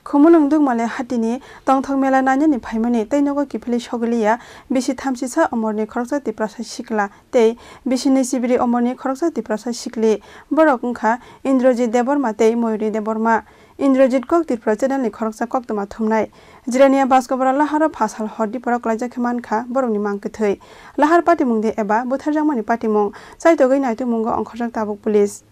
Kumulung dung male hatini tongthok mela nanya ni phaimani tainogo kipili shogiliya bisi thamsisa omorni khoroksa ti prasa shikla tei bisi ni sibiri omorni khoroksa ti prasa shikli borok ungkha Indrajit Deborma tei Mayuri Deborma Indrajit kok ti channel ni khoroksa koktoma thumnai Jirania Baskobra laharo phasal hordi porok laija khemankha borokni mangkthei lahar party mungde eba butharjangmani party mung saitogoi naitu mungo ongkhorjak tabuk police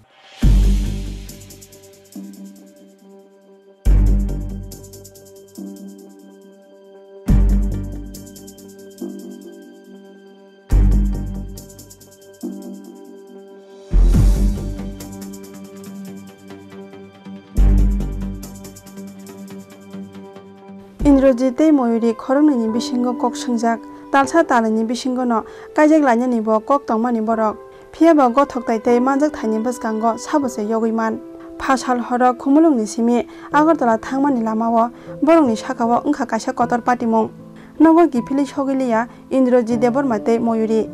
Indrajit tei Mayuri khoroknani bisingo kok swngjak talsa talani bisingo no kaijak lainani bo kok tongmani borok phiaba gothok tai tei manjak thaini bwskango sabose yogiman phasal horok khumulungni simi Agartala thangmani lamao borokni sakao wngkha kaisa kotor party mung nogo gipili shogiliya Indrajit Deborma tei Mayuri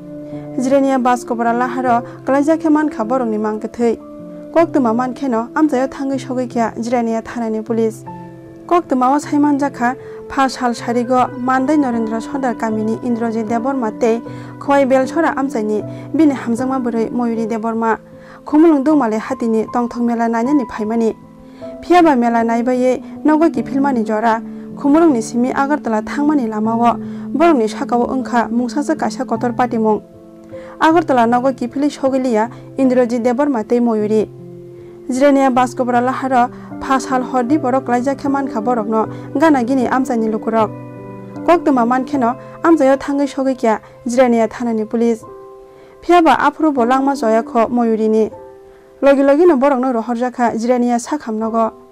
Jirania Baskobra laharo klaijak khemankha borokni mangkthei koktuma mankheno amjayo thangui sogikya Jirania thanani police koktuma saimanjakha phasal sarigo Mandai Narendra Sodar Kamini Indrajit Deborma tei khoi belchora amchaini bini hamjangma bwrwi Mayuri Deborma khumulung dungmale hatini tongthok mela nainani phaimani phiaba mela naibai nogo gipilmani jora khumulungni simi Agartala thangmani lamao borokni sakao wngkha mungsajak kaisa kotor party mung Agartala nogo gipili shogiliya Indrajit Deborma tei Mayuri Jirania Baskobra laharo phasal hordi borok laijak khemankha borokno gana gini amchaini lukurok koktuma mankheno amjayo thangui sogikya Jirania thanani police phiaba afuru bo langma joya kho Mayuri ni logi logi no borokno rohorjakha Jirania sakhamnogo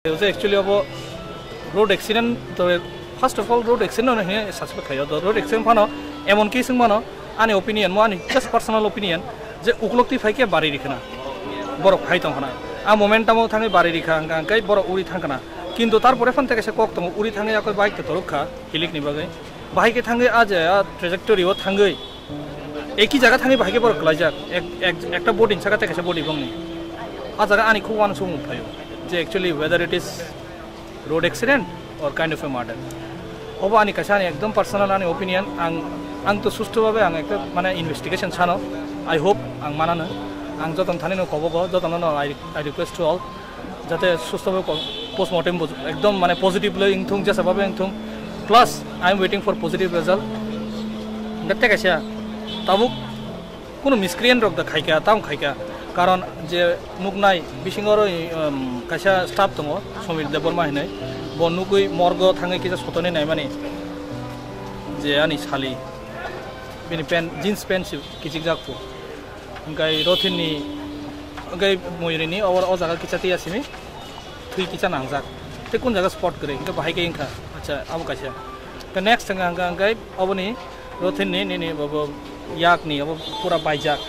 actually अब road accident तो first of all road accident है suspect खायो तो road accident फानो एमन की सिंग मानो आनी ओपिनियन मो आनी जस्ट पर्सनल ओपिनियन जे उकलक्ति फाइके बारी रिखना बरक फाइ तंखना आ मोमेंटाम थाङै बारी रिखा आंकाय बरक उरि थांखना किन्तु तारपरे फन तेकेसे कक दङ उरि थाङै आको बाइक त रुखा हिलिकनि बागै बाइके थाङै आज ट्रेजेक्टरियाव थाङै एकी जगह थाङै बाइके बरक लाइजाक एकटा बडी साका तेकेसे बडी बंनि आ जगह आनी खु वान सम फायो जे actually whether it is road accident or kind of a murder अब आनी कसानी एकदम पर्सनल आनी ओपिनियन आं तो सुस्त भाबे आं एक माने इन्वेस्टिगेशन सानो आई होप आं मानानो आं जतन थाने खबो जतन आई रिक्वेस्ट टू ऑल जाते सुस्त भाबे पोस्टमार्टम एकदम माने पॉजिटिवली इंथुं जेसा भाबे इंथुं plus I am waiting for positive result गत्ते कैसा ताबुक कोनो मिसक्रिएंट रक द खाइका ताम खाइका कारण जे नुकनाय बिसिंगर कैसा स्टाफ दङ समिर देबरमा हिनै बनुगै मर्ग थाङै किजा सतने नाय माने जे आनी साली बिनि पेन जीन्स पेन्ट किजिक जाकु ओंगाय रथिननि ओंगाय मयरिनि और अ जागा किचाति आसिनि थुइ किचा नांजाक ते कोन जागा स्पॉट करे ओंगाय बाहायके इंखा अच्छा अब कैसा त नेक्स्ट थंगा ओंगाय अबनि रथिननि नि बाबो याकनि अब पूरा बाइजाक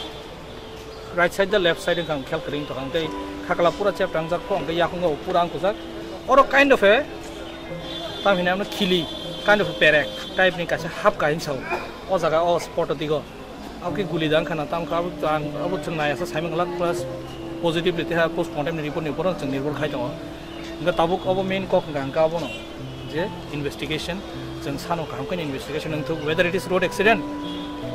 right side the left side ओंखां खेल करिं त ओंगाय खाकला पूरा चेप टांजाक को ओंगाय याखंगा पूरा आंखौ जाक और काइंड ऑफ ए तामिना हमने खिली काइंड ऑफ पेरेक टाइप नि कासे हाफ काइन साव ओ जगह ओ स्पॉट दिगो आके गुली दान खाना ताम का अब जों नायासा साइमन लाक प्लस पॉजिटिवली ते पोस्टमार्टम रिपोर्ट नि पर जों निर्भर खाइ दङ ओंगा ताबुक अब मेन कक गांका बनो जे इन्वेस्टिगेशन जों सानो खामखैन इन्वेस्टिगेशन नंथु whether it is road accident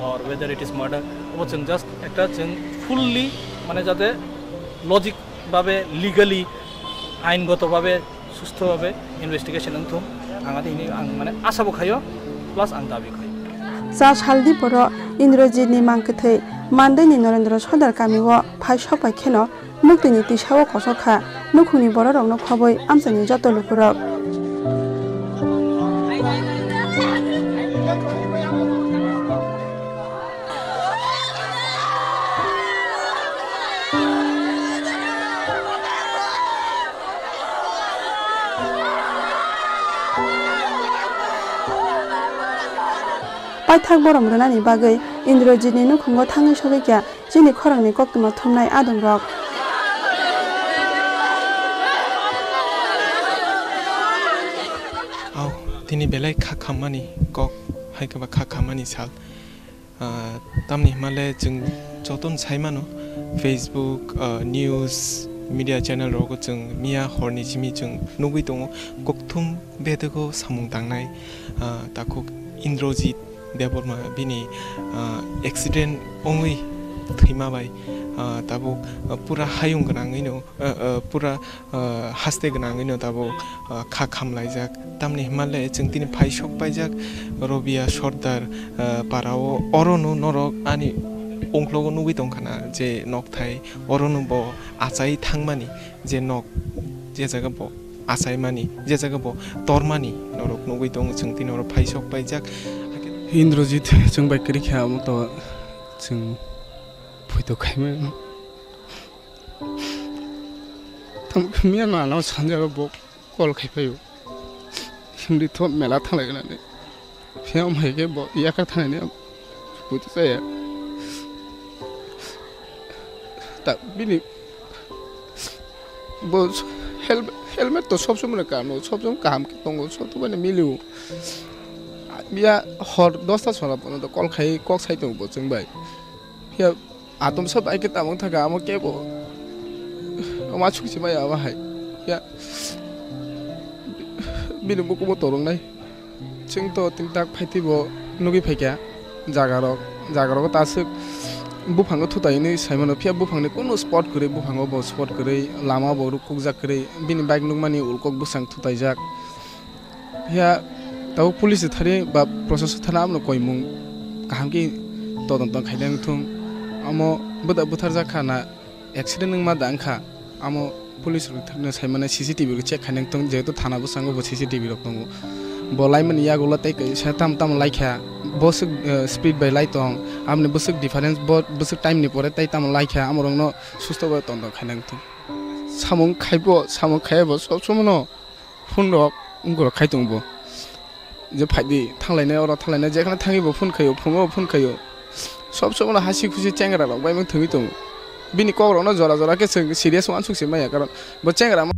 or whether it is murder अब जों जस्ट एकटा जों फुल्ली माने जाते लजिक भाबे लीगली आइनगत भाबे सुस्थ भाबे इन्वेस्टिगेशन नंथु आं माने आसाबो खायो प्लस आं दाबि खायो जा सालदि बर इंद्रजितनि मांकथै मानदैनि नरेन्द्र सदार गामियाव फाइसो पाइखेनो नुक्तिनि तिसाव खसखा नुखुनि बर रंनो खबै आमसानि जत लुकुरक पाइथाक बरम रनानि बागै इंद्रजितनि नुखुंगो थाङै सबैया जिनि खरंनि कक्तमा थुमनाय आदम रक आव दिनै बेलाय खाखामानि कक हायकबा खाखामानि साल तामनि हिमालय जों जतन साइमानो फेसबुक न्यूज मीडिया चैनल रोगो जों मिया हरनि जिमि जों नुगै दङ कक्थुम बेदगो सामुं दांनाय ताको इंद्रजित देबरमा बिनि एक्सीडेंट ओंगै थैमाबाय ताबो पूरा हायुं गोनाङैनो पूरा हास्ते गोनाङैनो ताबो खाखामलायजाक तामनि हिमालय जों दिनै फाइसक बायजाक रबिया सरदार पाराव अरनु नरक आनि अंख्लगो नुगै दंखाना जे नकथाय अरनु ब आचाय थांमानि जे नक जे जागा ब आचाय मानि जे जागा ब तरमानि नरक नुगै दं जों दिनै अर फाइसक बायजाक इंद्रजित जों बाइकरि खायामो तो जों फैतो खायमोन थाम मिया नानाव सानजाबो ब कल खायफायो हिमरि थ मेला थांलायगोनानै फियाम हायगे ब याका थानायनि बुझ जाया ता बिनि ब हेलमेट तो सब समय काम दङ सब तो माने मिलु बिया हर 10टा सला पन तो कल खाइ कक साइतो बचों बाय बिया आतम सब आइके तामं थागा आम केबो मा छुकि माय आबा हाय बिया बिनु बुकु मोतरं नाय जों तो तिंताक फाइतिबो नुगि फाइका जागारक तासो बुफांगो थुतायनि साइमनो फिया बुफांनि कोनो स्पॉट करे बुफांगो ब स्पॉट करे लामा ब रुकुक जा करे बिनि बाइक नुगमानि उलकक बुसां थुतायजाक या ताऊ पुलिस थारे बा प्रशासन थाना आमनो कोइमुं काहामकि तदन्त खाइलें थुम आमो बदा बुथार जाखाना एक्सीडेंट मा दांखा आमो पुलिस थारनो साइमाने सीसीटीवी को चेक खाइलें थुम जेहेतु थाना बुसांगो ब सीसीटीवी रक दङ बलाइमन यागोला तै साथाम ताम लाइखा बस स्पीड बाय लाइटं आमने बसक डिफरेंस बसक टाइम नि परे तै ताम लाइखा आमरंनो सुस्त ब तन्द खाइलें थुम samung khaibo sob somono phone rok ungro khaitungbo je phaidi thanglaina ora thanglaina jekhana thangibo phone khayo sob somono hasi khusi chengra rok bai mang thungi tung bini kogrok no jora jora ke serious wan sukse maya karon bo chengra